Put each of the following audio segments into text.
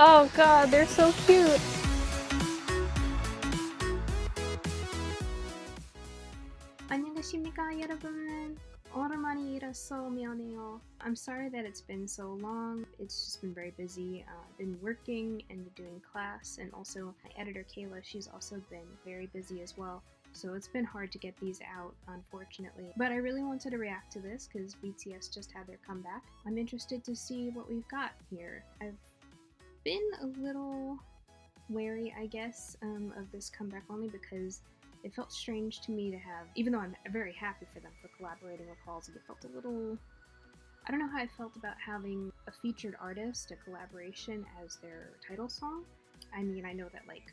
Oh god, they're so cute. 안녕하십니까 여러분. 오랜만이라서 미안해요. I'm sorry that it's been so long. It's just been very busy. I've been working and doing class, and also my editor Kayla, she's also been very busy as well. So it's been hard to get these out, unfortunately. But I really wanted to react to this because BTS just had their comeback. I'm interested to see what we've got here. I've been a little wary, I guess, of this comeback only because it felt strange to me to have, even though I'm very happy for them for collaborating with Halsey, it felt a little, I don't know how I felt about having a featured artist, a collaboration as their title song. I mean, I know that like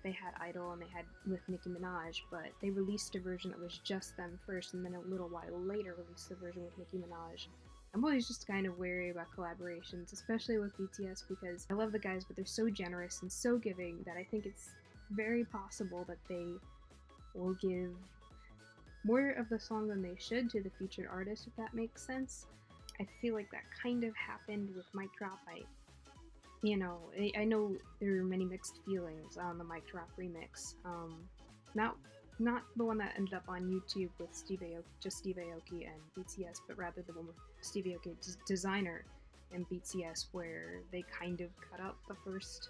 they had Idol and they had with Nicki Minaj, but they released a version that was just them first, and then a little while later released the version with Nicki Minaj. I'm always just kind of wary about collaborations, especially with BTS, because I love the guys, but they're so generous and so giving that I think it's very possible that they will give more of the song than they should to the featured artist, if that makes sense. I feel like that kind of happened with Mic Drop. I know there were many mixed feelings on the Mic Drop remix. Not the one that ended up on YouTube with Steve Aoki and BTS, but rather the one with Steve Aoki, Designer, and BTS, where they kind of cut out the first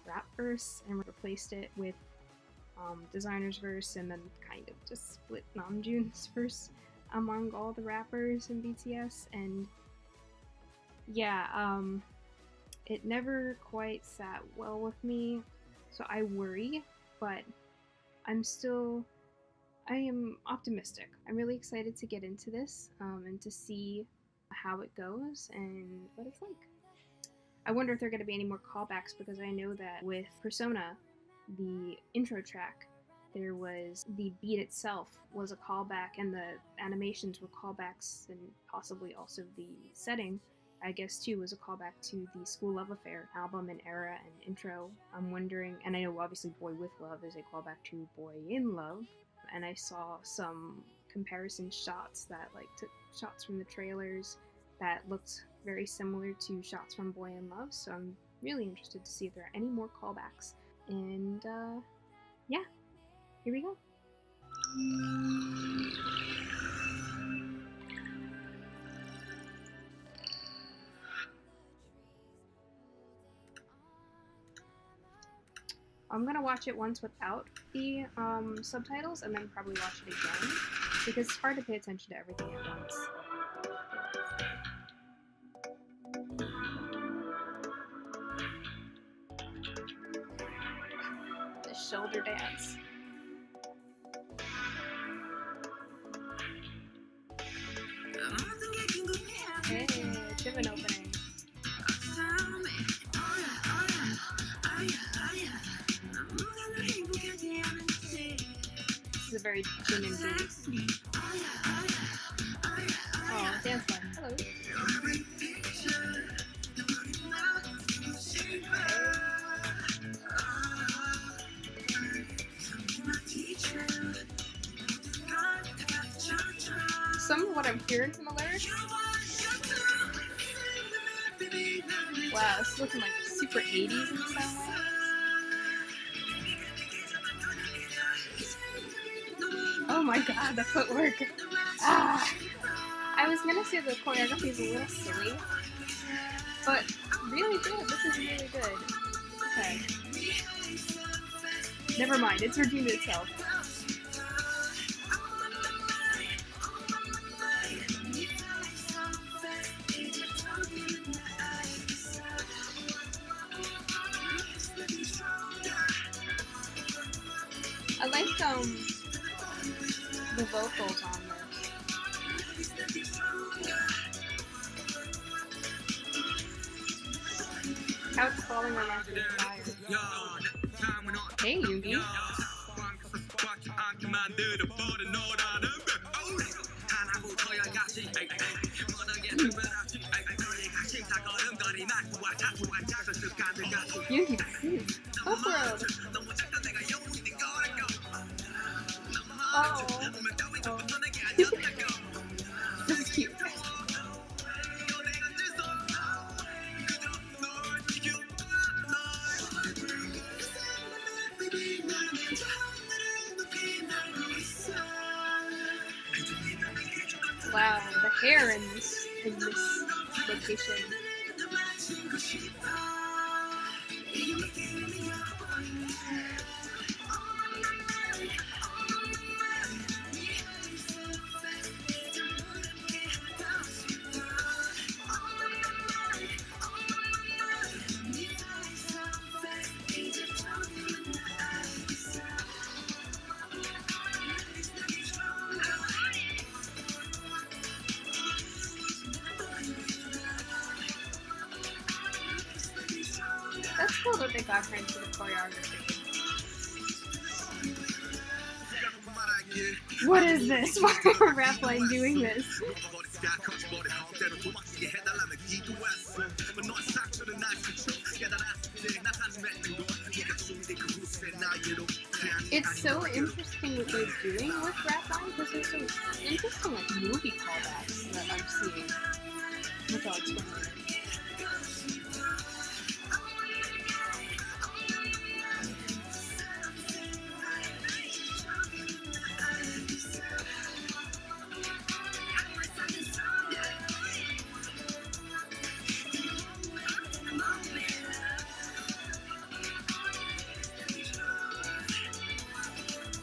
rap verse and replaced it with Designer's verse, and then kind of just split Namjoon's verse among all the rappers in BTS. And yeah, it never quite sat well with me, so I worry, but I am optimistic. I'm really excited to get into this and to see how it goes and what it's like. I wonder if there are going to be any more callbacks, because I know that with Persona, the intro track, there was the beat itself was a callback, and the animations were callbacks, and possibly also the setting, I guess, too, was a callback to the School Love Affair album and era and intro. I'm wondering, and I know obviously Boy With Love is a callback to Boy In Love, and I saw some comparison shots that like took shots from the trailers that looked very similar to shots from Boy In Love, so I'm really interested to see if there are any more callbacks. And yeah, here we go. I'm gonna watch it once without the subtitles, and then probably watch it again, because it's hard to pay attention to everything at once. The shoulder dance. Hey, Jimin opening. This is a very Jimin beat. Oh, dance line. Hello. Some of what I'm hearing from the lyrics. Wow, this is looking like super 80s in some way. Oh my god, the footwork. Ah! I was gonna say the choreography is a little silly, but really good. This is really good. Okay. Never mind, it's redeemed itself. I like the vocals on this. Couch falling on after the fire. Hey, Yugi. Yugi, please. Off-road. Oh. This is cute. hair in this location. That's cool that they got her into the choreography. What is this? Why are rap line doing this? It's so interesting what they're doing with rap line because there's some interesting like movie callbacks that I'm seeing. Which I'll explain later.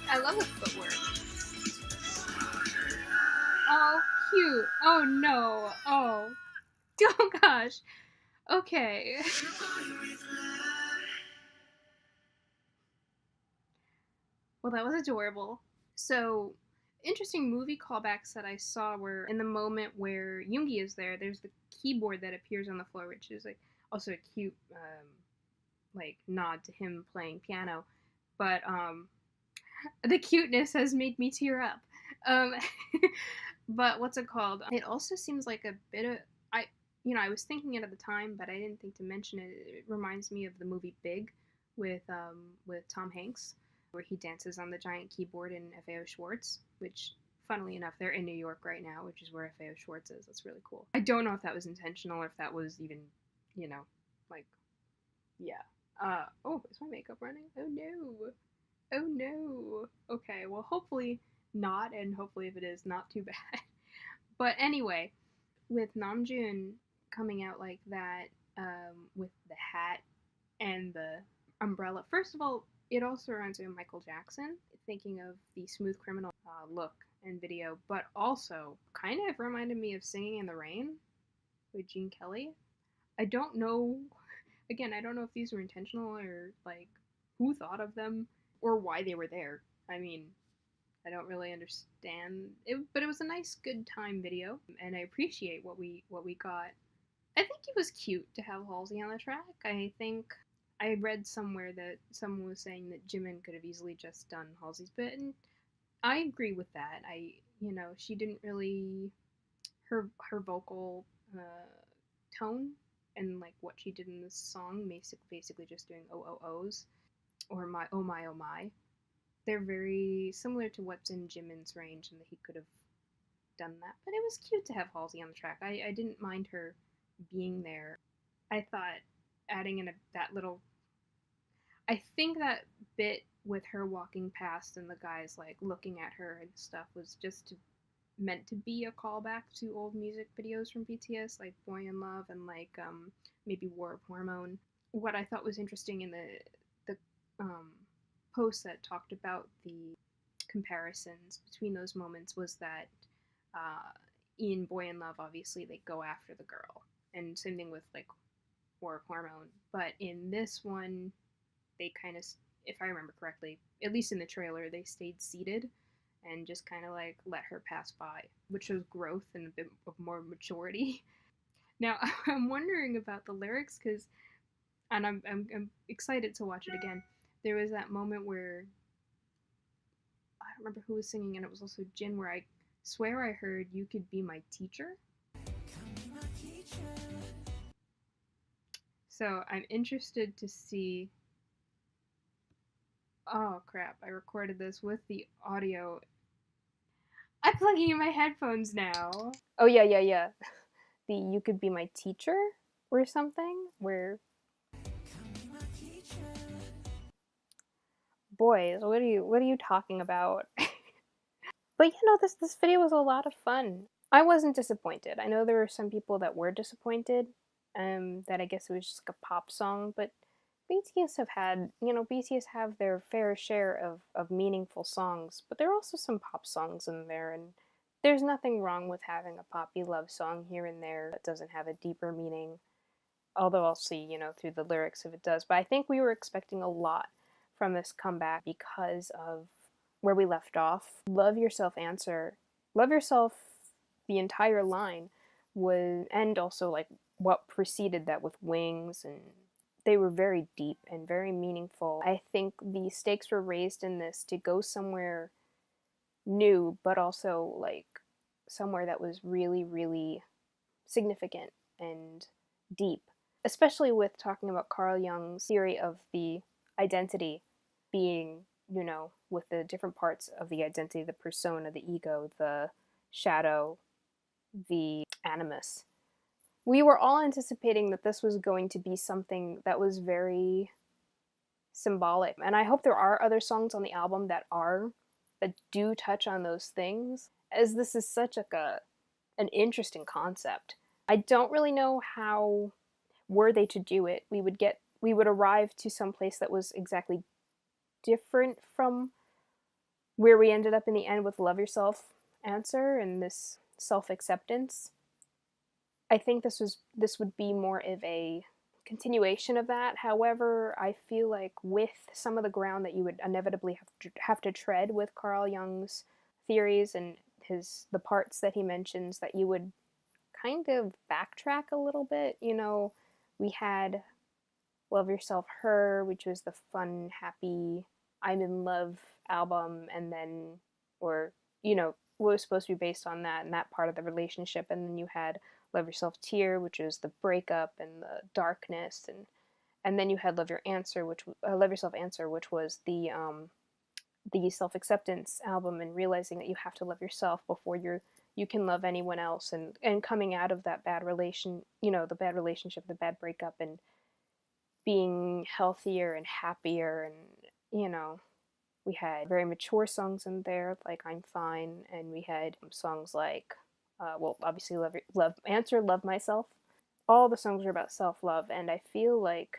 I love the footwork. Oh, cute. Oh no. Oh. Oh gosh. Okay. Well, that was adorable. So, interesting movie callbacks that I saw were in the moment where Yoongi is there. There's the keyboard that appears on the floor, which is like also a cute like nod to him playing piano. But the cuteness has made me tear up. Um, but what's it called? It also seems like a bit of I was thinking it at the time, but I didn't think to mention it. It reminds me of the movie Big with Tom Hanks, where he dances on the giant keyboard in FAO Schwartz, which, funnily enough, they're in New York right now, which is where FAO Schwartz is. That's really cool. I don't know if that was intentional or if that was even, like, yeah. Oh, is my makeup running? Oh no. Oh no. Okay, well, hopefully not, and hopefully if it is, not too bad. But anyway, with Namjoon coming out like that, with the hat and the umbrella, first of all, it also reminds me of Michael Jackson, thinking of the Smooth Criminal look and video, but also kind of reminded me of Singing in the Rain with Gene Kelly. I don't know, again, I don't know if these were intentional or like who thought of them or why they were there. I mean, I don't really understand it, but it was a nice, good time video, and I appreciate what we got. I think it was cute to have Halsey on the track. I think I read somewhere that someone was saying that Jimin could have easily just done Halsey's bit, and I agree with that. She didn't really her vocal tone and like what she did in this song, basically just doing OOOs or my oh my oh my. They're very similar to what's in Jimin's range, and that he could have done that. But it was cute to have Halsey on the track. I didn't mind her being there. I thought adding in that little. I think that bit with her walking past and the guys like looking at her and stuff was just meant to be a callback to old music videos from BTS, like Boy in Love and like maybe War of Hormone. What I thought was interesting in the post that talked about the comparisons between those moments was that in Boy in Love, obviously they go after the girl, and same thing with like War of Hormone. But in this one, they kind of, if I remember correctly, at least in the trailer, they stayed seated and just kind of like let her pass by, which shows growth and a bit of more maturity. Now I'm wondering about the lyrics and I'm excited to watch it again. There was that moment where I don't remember who was singing, and it was also Jin, where I swear I heard "You could be my teacher." So I'm interested to see. Oh crap! I recorded this with the audio. I'm plugging in my headphones now. Oh yeah. The "You could be my teacher" or something. Where boys, what are you talking about? But this video was a lot of fun. I wasn't disappointed. I know there were some people that were disappointed, that I guess it was just like a pop song, but BTS have had, BTS have their fair share of meaningful songs, but there are also some pop songs in there, and there's nothing wrong with having a poppy love song here and there that doesn't have a deeper meaning, although I'll see, through the lyrics if it does. But I think we were expecting a lot from this comeback because of where we left off. Love Yourself Answer. Love Yourself, the entire line was, and also like what preceded that with Wings, and they were very deep and very meaningful. I think the stakes were raised in this to go somewhere new, but also like somewhere that was really, really significant and deep, especially with talking about Carl Jung's theory of the identity being, with the different parts of the identity, the persona, the ego, the shadow, the animus. We were all anticipating that this was going to be something that was very symbolic, and I hope there are other songs on the album that do touch on those things, as this is such like an interesting concept. I don't really know how, were they to do it, we would arrive to some place that was exactly different from where we ended up in the end with Love Yourself Answer and this self-acceptance. I think this would be more of a continuation of that. However, I feel like with some of the ground that you would inevitably have to tread with Carl Jung's theories and the parts that he mentions, that you would kind of backtrack a little bit. We had Love Yourself Her, which was the fun, happy, I'm in love album, and then, was supposed to be based on that and that part of the relationship, and then you had Love Yourself Tear, which is the breakup and the darkness, and then you had Love Yourself Answer, which was the self-acceptance album, and realizing that you have to love yourself before you can love anyone else, and coming out of that bad the bad relationship, the bad breakup, and being healthier and happier. And we had very mature songs in there like I'm Fine, and we had songs like obviously Love Myself. All the songs were about self-love, and I feel like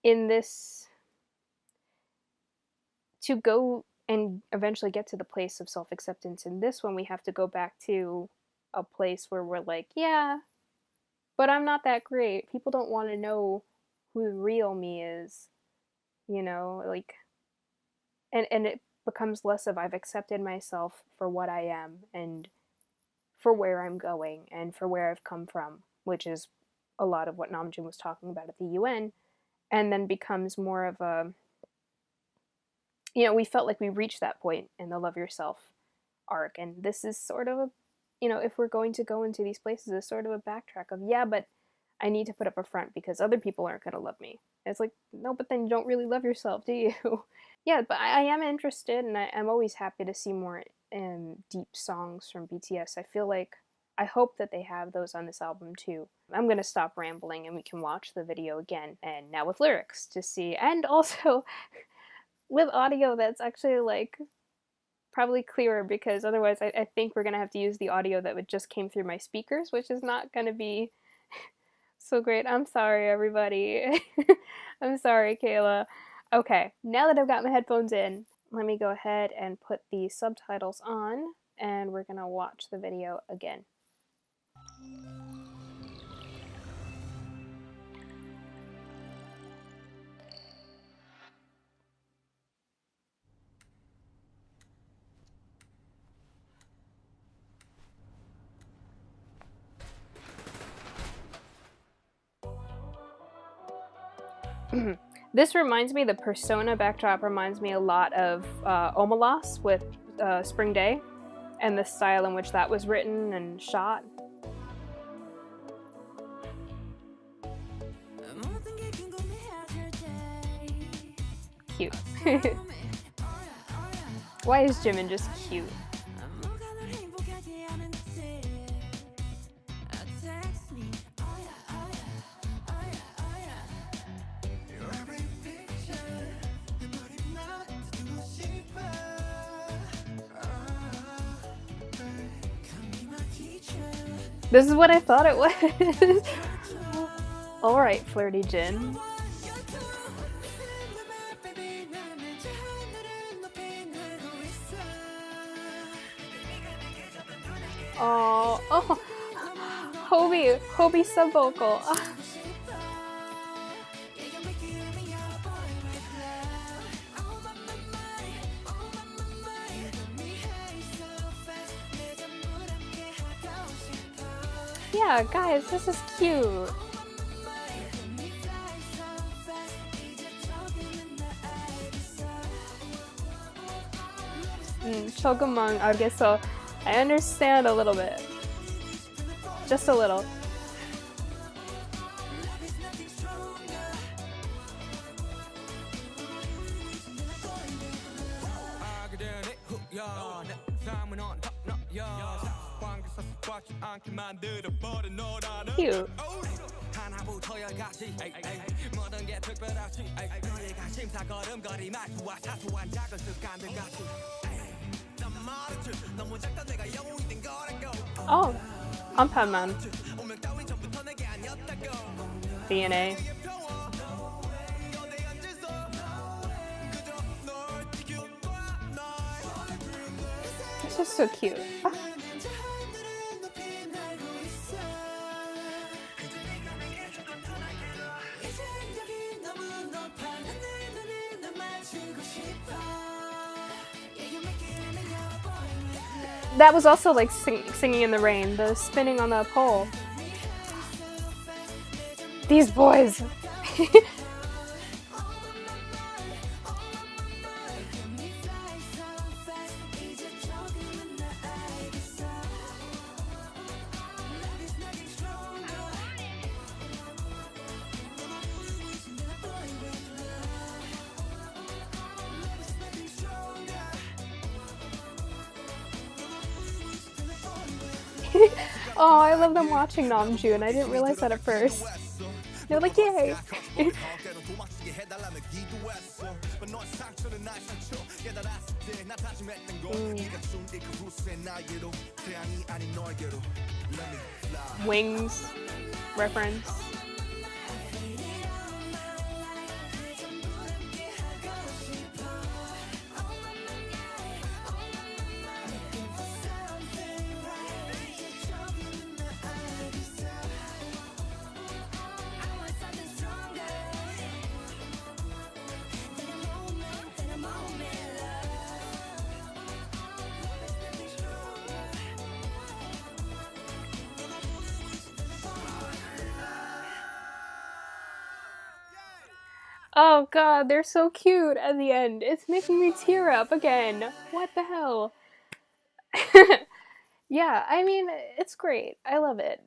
in this, to go and eventually get to the place of self-acceptance, in this one we have to go back to a place where we're like, yeah, but I'm not that great. People don't want to know who the real me is, like, and it becomes less of I've accepted myself for what I am and for where I'm going and for where I've come from, which is a lot of what Namjoon was talking about at the UN, and then becomes more of a, we felt like we reached that point in the Love Yourself arc, and this is sort of a, if we're going to go into these places, it's sort of a backtrack of, yeah, but I need to put up a front because other people aren't going to love me. It's like, no, but then you don't really love yourself, do you? Yeah, but I am interested, and I'm always happy to see more deep songs from BTS. I hope that they have those on this album too. I'm going to stop rambling and we can watch the video again, and now with lyrics to see, and also with audio that's actually like probably clearer, because otherwise I think we're going to have to use the audio that just came through my speakers, which is not going to be so great. I'm sorry, everybody. I'm sorry, Kayla. Okay, now that I've got my headphones in, let me go ahead and put the subtitles on, and we're gonna watch the video again. This reminds me, the persona backdrop reminds me a lot of Omelas with Spring Day, and the style in which that was written and shot. Cute. Why is Jimin just cute? This is what I thought it was. Alright, Flirty Jin. Oh, Hobie sub vocal. Yeah, guys, this is cute. 조금만 알겠어. I understand a little bit. Just a little. Cute. Oh, 한판만. DNA. It's just so cute. That was also like singing in the rain, the spinning on the pole. These boys. Oh, I love them watching Namjoon. I didn't realize that at first. They're like, yay! Wings reference. Oh god, they're so cute at the end. It's making me tear up again. What the hell? Yeah, I mean, it's great. I love it.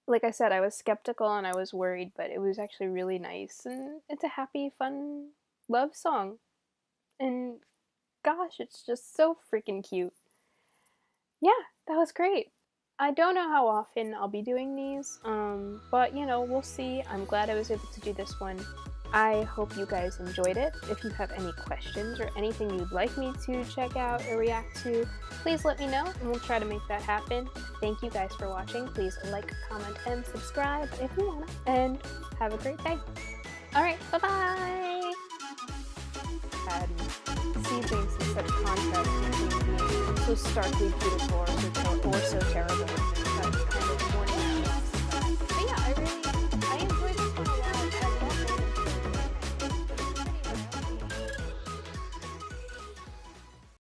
Like I said, I was skeptical and I was worried, but it was actually really nice. And it's a happy, fun love song. And gosh, it's just so freaking cute. Yeah, that was great. I don't know how often I'll be doing these, but you know, we'll see. I'm glad I was able to do this one. I hope you guys enjoyed it. If you have any questions or anything you'd like me to check out or react to, please let me know and we'll try to make that happen. Thank you guys for watching. Please like, comment, and subscribe if you wanna, and have a great day. Alright, bye-bye! Had seedlings instead of contrast between being so starkly beautiful or so